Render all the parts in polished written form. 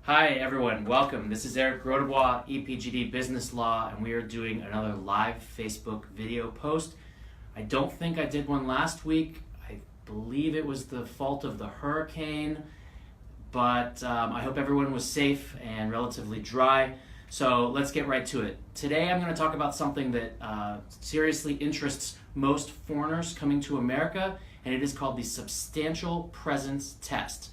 Hi everyone, welcome. This is Eric Rodebois, EPGD Business Law, and we are doing another live Facebook video post. I don't think I did one last week. I believe it was the fault of the hurricane, but I hope everyone was safe and relatively dry. So let's get right to it. Today I'm going to talk about something that seriously interests most foreigners coming to America, and it is called the Substantial Presence Test.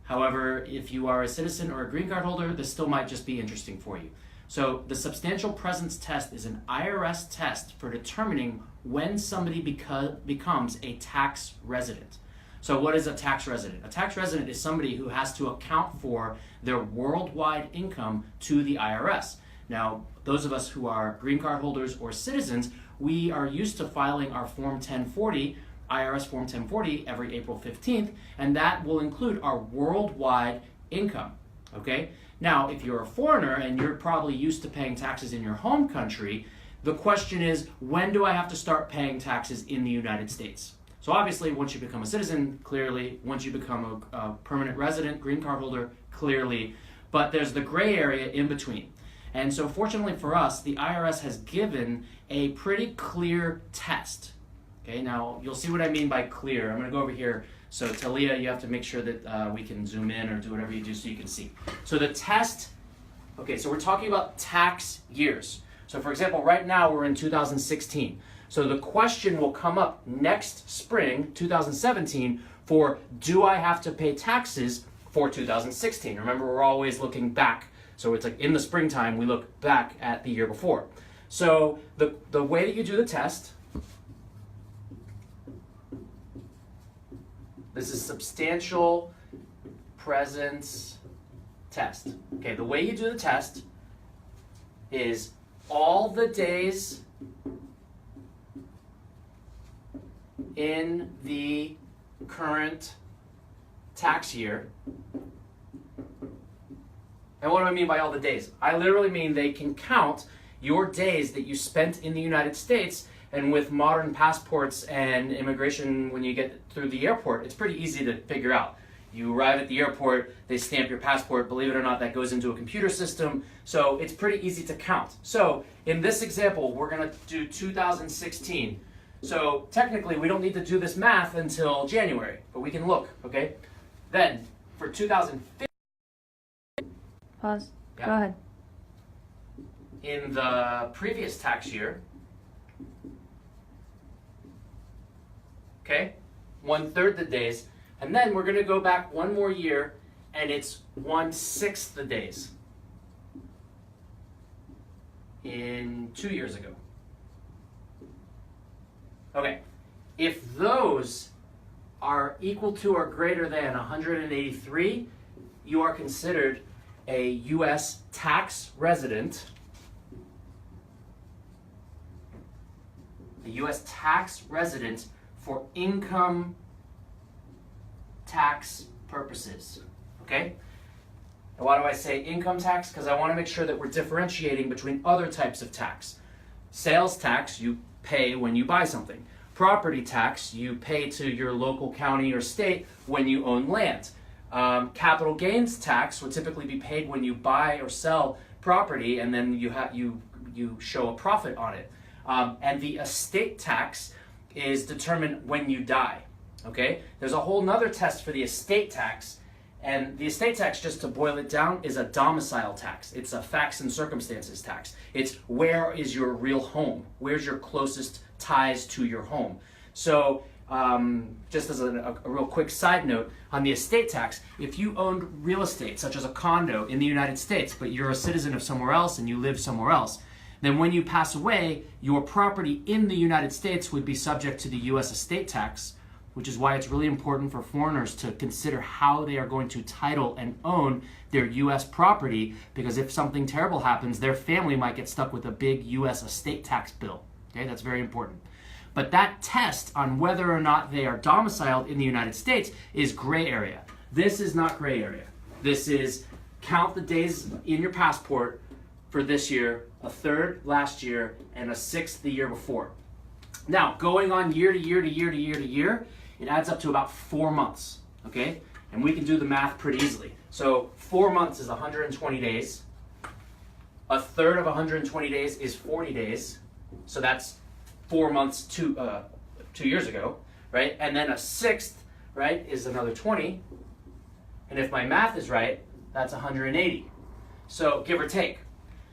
However, if you are a citizen or a green card holder, this still might just be interesting for you. So the Substantial Presence Test is an IRS test for determining when somebody becomes a tax resident. So what is a tax resident? A tax resident is somebody who has to account for their worldwide income to the IRS. Now, those of us who are green card holders or citizens, we are used to filing our Form 1040, IRS Form 1040 every April 15th, and that will include our worldwide income, okay? Now, if you're a foreigner and you're probably used to paying taxes in your home country, the question is, when do I have to start paying taxes in the United States? So obviously, once you become a citizen, clearly. Once you become a permanent resident, green card holder, clearly. But there's the gray area in between. And so fortunately for us, the IRS has given a pretty clear test. Okay, now you'll see what I mean by clear. I'm going to go over here. So Talia, you have to make sure that we can zoom in or do whatever you do so you can see. So the test, okay, so we're talking about tax years. So for example, right now we're in 2016. So the question will come up next spring, 2017, for do I have to pay taxes for 2016? Remember, we're always looking back. So it's like in the springtime, we look back at the year before. So the way that you do the test, this is Substantial Presence Test. Okay, the way you do the test is all the days in the current tax year. And what do I mean by all the days? I literally mean they can count your days that you spent in the United States. And with modern passports and immigration, when you get through the airport, it's pretty easy to figure out. You arrive at the airport, they stamp your passport. Believe it or not, that goes into a computer system. So it's pretty easy to count. So in this example, we're going to do 2016. So technically, we don't need to do this math until January, but we can look, okay? Then for 2015. Pause. Yeah. Go ahead. In the previous tax year, okay, 1/3 the days, and then we're going to go back one more year, and it's 1/6 the days in 2 years ago. Okay, if those are equal to or greater than 183, you are considered a U.S. tax resident. A U.S. tax resident for income tax purposes, okay? And why do I say income tax? Because I want to make sure that we're differentiating between other types of tax. Sales tax, you pay when you buy something. Property tax, you pay to your local county or state when you own land. Capital gains tax would typically be paid when you buy or sell property, and then you show a profit on it. And the estate tax is determined when you die, okay? There's a whole nother test for the estate tax, and the estate tax, just to boil it down, is a domicile tax. It's a facts and circumstances tax. It's where is your real home? Where's your closest ties to your home? So just as a real quick side note, on the estate tax, if you owned real estate, such as a condo in the United States, but you're a citizen of somewhere else and you live somewhere else, then when you pass away, your property in the United States would be subject to the U.S. estate tax, which is why it's really important for foreigners to consider how they are going to title and own their U.S. property, because if something terrible happens, their family might get stuck with a big U.S. estate tax bill. Okay, that's very important. But that test on whether or not they are domiciled in the United States is gray area. This is not gray area. This is count the days in your passport for this year, 1/3 last year, and 1/6 the year before. Now, going on year to year to year to year to year, it adds up to about 4 months, okay? And we can do the math pretty easily. So 4 months is 120 days. A third of 120 days is 40 days. So that's 4 months 2 years ago, right? And then a sixth, right, is another 20. And if my math is right, that's 180. So give or take.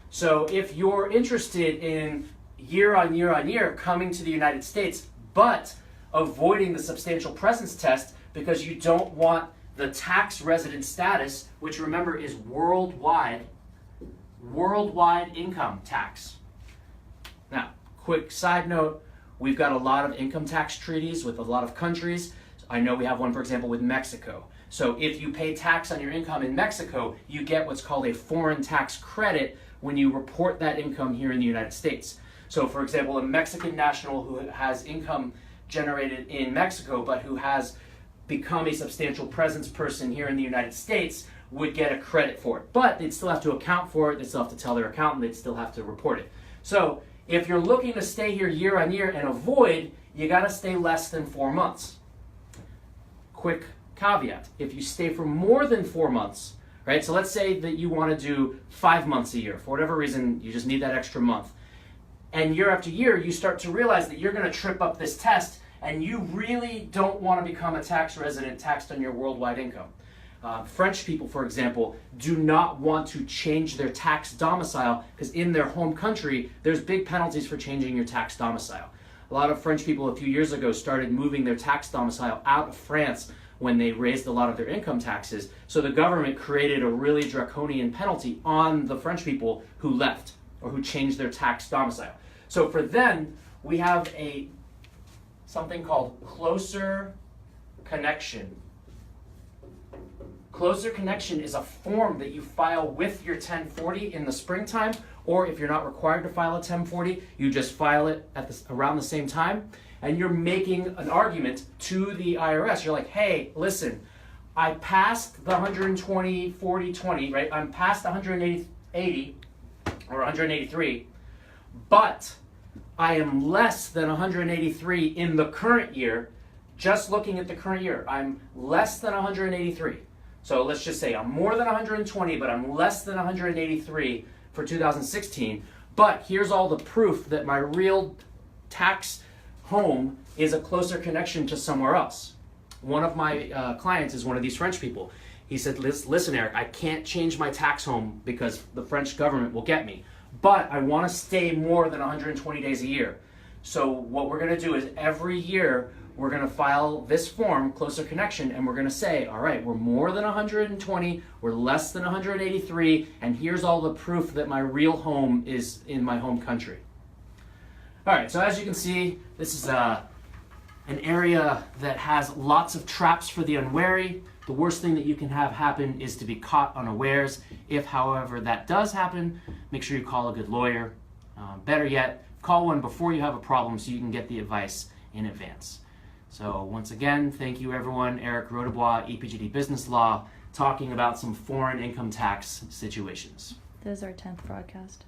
So if you're interested in year on year on year coming to the United States, but avoiding the substantial presence test because you don't want the tax resident status, which remember is worldwide income tax. Now, quick side note, we've got a lot of income tax treaties with a lot of countries. I know we have one, for example, with Mexico. So if you pay tax on your income in Mexico, you get what's called a foreign tax credit when you report that income here in the United States. So for example, a Mexican national who has income generated in Mexico but who has become a substantial presence person here in the United States would get a credit for it. But they'd still have to account for it, they'd still have to tell their accountant, they'd still have to report it. So if you're looking to stay here year on year and avoid, you gotta stay less than 4 months. Quick caveat, if you stay for more than 4 months, right, so let's say that you wanna do 5 months a year, for whatever reason, you just need that extra month. And year after year, you start to realize that you're gonna trip up this test and you really don't wanna become a tax resident taxed on your worldwide income. French people, for example, do not want to change their tax domicile because in their home country, there's big penalties for changing your tax domicile. A lot of French people a few years ago started moving their tax domicile out of France when they raised a lot of their income taxes. So the government created a really draconian penalty on the French people who left or who changed their tax domicile. So for them, we have something called closer connection. Closer connection is a form that you file with your 1040 in the springtime, or if you're not required to file a 1040, you just file it around the same time, and you're making an argument to the IRS. You're like, hey, listen, I passed the 120, 40, 20, right? I'm past 180 or 183, but I am less than 183 in the current year. Just looking at the current year, I'm less than 183. So let's just say I'm more than 120, but I'm less than 183 for 2016. But here's all the proof that my real tax home is a closer connection to somewhere else. One of my clients is one of these French people. He said, listen, Eric, I can't change my tax home because the French government will get me. But I want to stay more than 120 days a year. So what we're going to do is every year we're going to file this form, closer connection, and we're going to say, all right, we're more than 120, we're less than 183, and here's all the proof that my real home is in my home country. All right, so as you can see, this is an area that has lots of traps for the unwary. The worst thing that you can have happen is to be caught unawares. If, however, that does happen, make sure you call a good lawyer. Better yet, call one before you have a problem so you can get the advice in advance. So once again, thank you everyone. Eric Rodebois, EPGD Business Law, talking about some foreign income tax situations. This is our 10th broadcast.